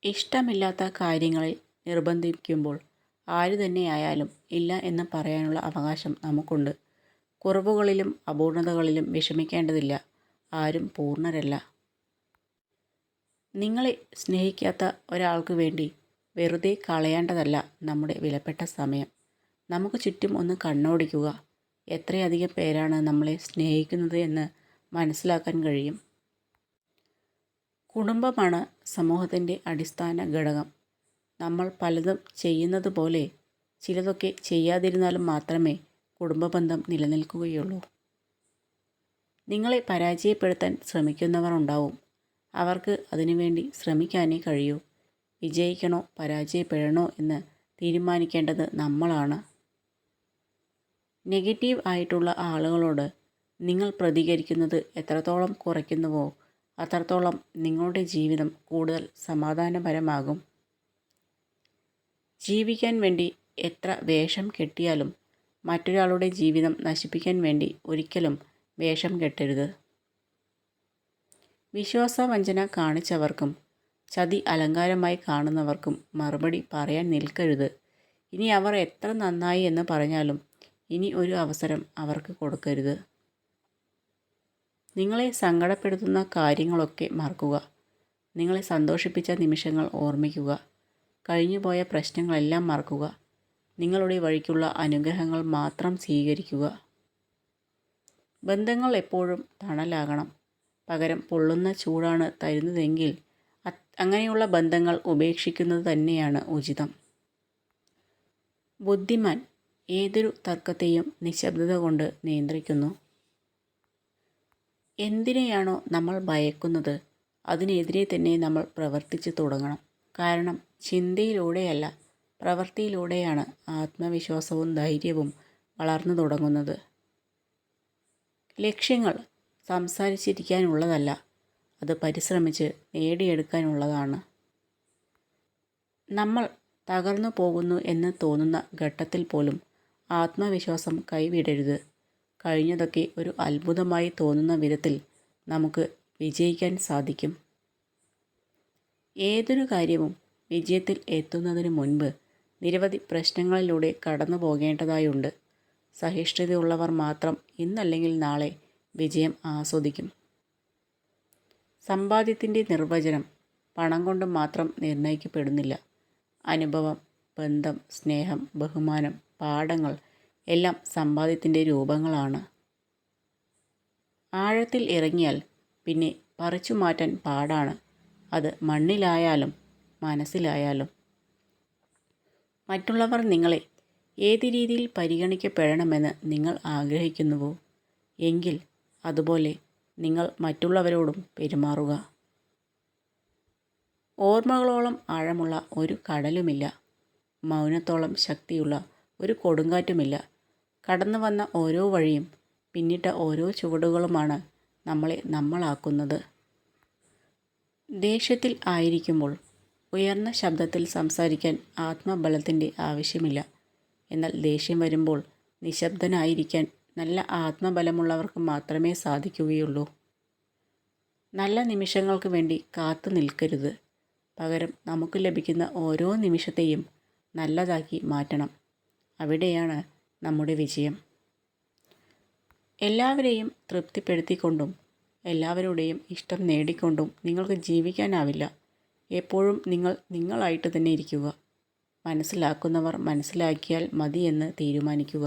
ഇഷ്ടമില്ലാത്ത കാര്യങ്ങളിൽ നിർബന്ധിക്കുമ്പോൾ ആരു തന്നെയായാലും ഇല്ല എന്ന് പറയാനുള്ള അവകാശം നമുക്കുണ്ട്. കുറവുകളിലും അപൂർണതകളിലും വിഷമിക്കേണ്ടതില്ല. ആരും പൂർണ്ണരല്ല. നിങ്ങളെ സ്നേഹിക്കാത്ത ഒരാൾക്ക് വേണ്ടി വെറുതെ കളയേണ്ടതല്ല നമ്മുടെ വിലപ്പെട്ട സമയം. നമുക്ക് ചുറ്റും ഒന്ന് കണ്ണോടിക്കുക. എത്രയധികം പേരാണ് നമ്മളെ സ്നേഹിക്കുന്നത് എന്ന് മനസ്സിലാക്കാൻ കഴിയും. കുടുംബമാണ് സമൂഹത്തിൻ്റെ അടിസ്ഥാന ഘടകം. നമ്മൾ പലതും ചെയ്യുന്നത് പോലെ ചിലതൊക്കെ ചെയ്യാതിരുന്നാലും മാത്രമേ കുടുംബബന്ധം നിലനിൽക്കുകയുള്ളൂ. നിങ്ങളെ പരാജയപ്പെടുത്താൻ ശ്രമിക്കുന്നവർ ഉണ്ടാവും. അവർക്ക് അതിനുവേണ്ടി ശ്രമിക്കാനേ കഴിയൂ. വിജയിക്കണോ പരാജയപ്പെടണോ എന്ന് തീരുമാനിക്കേണ്ടത് നമ്മളാണ്. നെഗറ്റീവ് ആയിട്ടുള്ള ആളുകളോട് നിങ്ങൾ പ്രതികരിക്കുന്നത് എത്രത്തോളം കുറയ്ക്കുന്നുവോ അത്രത്തോളം നിങ്ങളുടെ ജീവിതം കൂടുതൽ സമാധാനപരമാകും. ജീവിക്കാൻ വേണ്ടി എത്ര വേഷം കെട്ടിയാലും മറ്റൊരാളുടെ ജീവിതം നശിപ്പിക്കാൻ വേണ്ടി ഒരിക്കലും വേഷം കെട്ടരുത്. വിശ്വാസവഞ്ചന കാണിച്ചവർക്കും ചതി അലങ്കാരമായി കാണുന്നവർക്കും മറുപടി പറയാൻ നിൽക്കരുത്. ഇനി അവർ എത്ര നന്നായി എന്ന് പറഞ്ഞാലും ഇനി ഒരു അവസരം അവർക്ക് കൊടുക്കരുത്. നിങ്ങളെ സങ്കടപ്പെടുത്തുന്ന കാര്യങ്ങളൊക്കെ മറക്കുക. നിങ്ങളെ സന്തോഷിപ്പിച്ച നിമിഷങ്ങൾ ഓർമ്മിക്കുക. കഴിഞ്ഞുപോയ പ്രശ്നങ്ങളെല്ലാം മറക്കുക. നിങ്ങളുടെ വഴിക്കുള്ള അനുഗ്രഹങ്ങൾ മാത്രം സ്വീകരിക്കുക. ബന്ധങ്ങൾ എപ്പോഴും തണലാകണം. പകരം പൊള്ളുന്ന ചൂടാണ് തരുന്നതെങ്കിൽ അങ്ങനെയുള്ള ബന്ധങ്ങൾ ഉപേക്ഷിക്കുന്നത് തന്നെയാണ് ഉചിതം. ബുദ്ധിമാൻ ഏതൊരു തർക്കത്തെയും നിശബ്ദത കൊണ്ട് നിയന്ത്രിക്കുന്നു. എന്തിനെയാണോ നമ്മൾ ഭയക്കുന്നത് അതിനെതിരെ തന്നെ നമ്മൾ പ്രവർത്തിച്ചു തുടങ്ങണം. കാരണം ചിന്തയിലൂടെയല്ല പ്രവൃത്തിയിലൂടെയാണ് ആത്മവിശ്വാസവും ധൈര്യവും വളർന്നു തുടങ്ങുന്നത്. ലക്ഷ്യങ്ങൾ സംസാരിച്ചിരിക്കാനുള്ളതല്ല, അത് പരിശ്രമിച്ച് നേടിയെടുക്കാനുള്ളതാണ്. നമ്മൾ തകർന്നു പോകുന്നു എന്ന് തോന്നുന്ന ഘട്ടത്തിൽ പോലും ആത്മവിശ്വാസം കൈവിടരുത്. കഴിഞ്ഞതൊക്കെ ഒരു അത്ഭുതമായി തോന്നുന്ന വിധത്തിൽ നമുക്ക് വിജയിക്കാൻ സാധിക്കും. ഏതൊരു കാര്യവും വിജയത്തിൽ എത്തുന്നതിന് മുൻപ് നിരവധി പ്രശ്നങ്ങളിലൂടെ കടന്നു പോകേണ്ടതായുണ്ട്. സഹിഷ്ണുതയുള്ളവർ മാത്രം ഇന്നല്ലെങ്കിൽ നാളെ വിജയം ആസ്വദിക്കും. സമ്പാദ്യത്തിൻ്റെ നിർവചനം പണം കൊണ്ട് മാത്രം നിർണ്ണയിക്കപ്പെടുന്നില്ല. അനുഭവം, ബന്ധം, സ്നേഹം, ബഹുമാനം, പാഠങ്ങൾ എല്ലാം സമ്പാദ്യത്തിൻ്റെ രൂപങ്ങളാണ്. ആഴത്തിൽ ഇറങ്ങിയാൽ പിന്നെ പറിച്ചു മാറ്റാൻ പാടാണ്. അത് മണ്ണിലായാലും മനസ്സിലായാലും. മറ്റുള്ളവർ നിങ്ങളെ ഏത് രീതിയിൽ പരിഗണിക്കപ്പെടണമെന്ന് നിങ്ങൾ ആഗ്രഹിക്കുന്നുവോ എങ്കിൽ അതുപോലെ നിങ്ങൾ മറ്റുള്ളവരോടും പെരുമാറുക. ഓർമ്മകളോളം ആഴമുള്ള ഒരു കടലുമില്ല. മൗനത്തോളം ശക്തിയുള്ള ഒരു കൊടുങ്കാറ്റുമില്ല. കടന്നു വന്ന ഓരോ വഴിയും പിന്നിട്ട ഓരോ ചുവടുകളുമാണ് നമ്മളെ നമ്മളാക്കുന്നത്. ദേഷ്യത്തിൽ ആയിരിക്കുമ്പോൾ ഉയർന്ന ശബ്ദത്തിൽ സംസാരിക്കാൻ ആത്മബലത്തിൻ്റെ ആവശ്യമില്ല. എന്നാൽ ദേഷ്യം വരുമ്പോൾ നിശബ്ദനായിരിക്കാൻ നല്ല ആത്മബലമുള്ളവർക്ക് മാത്രമേ സാധിക്കുകയുള്ളൂ. നല്ല നിമിഷങ്ങൾക്ക് വേണ്ടി കാത്തു നിൽക്കരുത്. പകരം നമുക്ക് ലഭിക്കുന്ന ഓരോ നിമിഷത്തെയും നല്ലതാക്കി മാറ്റണം. അവിടെയാണ് നമ്മുടെ വിജയം. എല്ലാവരെയും തൃപ്തിപ്പെടുത്തിക്കൊണ്ടും എല്ലാവരുടെയും ഇഷ്ടം നേടിക്കൊണ്ടും നിങ്ങൾക്ക് ജീവിക്കാനാവില്ല. എപ്പോഴും നിങ്ങൾ നിങ്ങളായിട്ട് തന്നെ ഇരിക്കുക. മനസ്സിലാക്കുന്നവർ മനസ്സിലാക്കിയാൽ മതി എന്ന് തീരുമാനിക്കുക.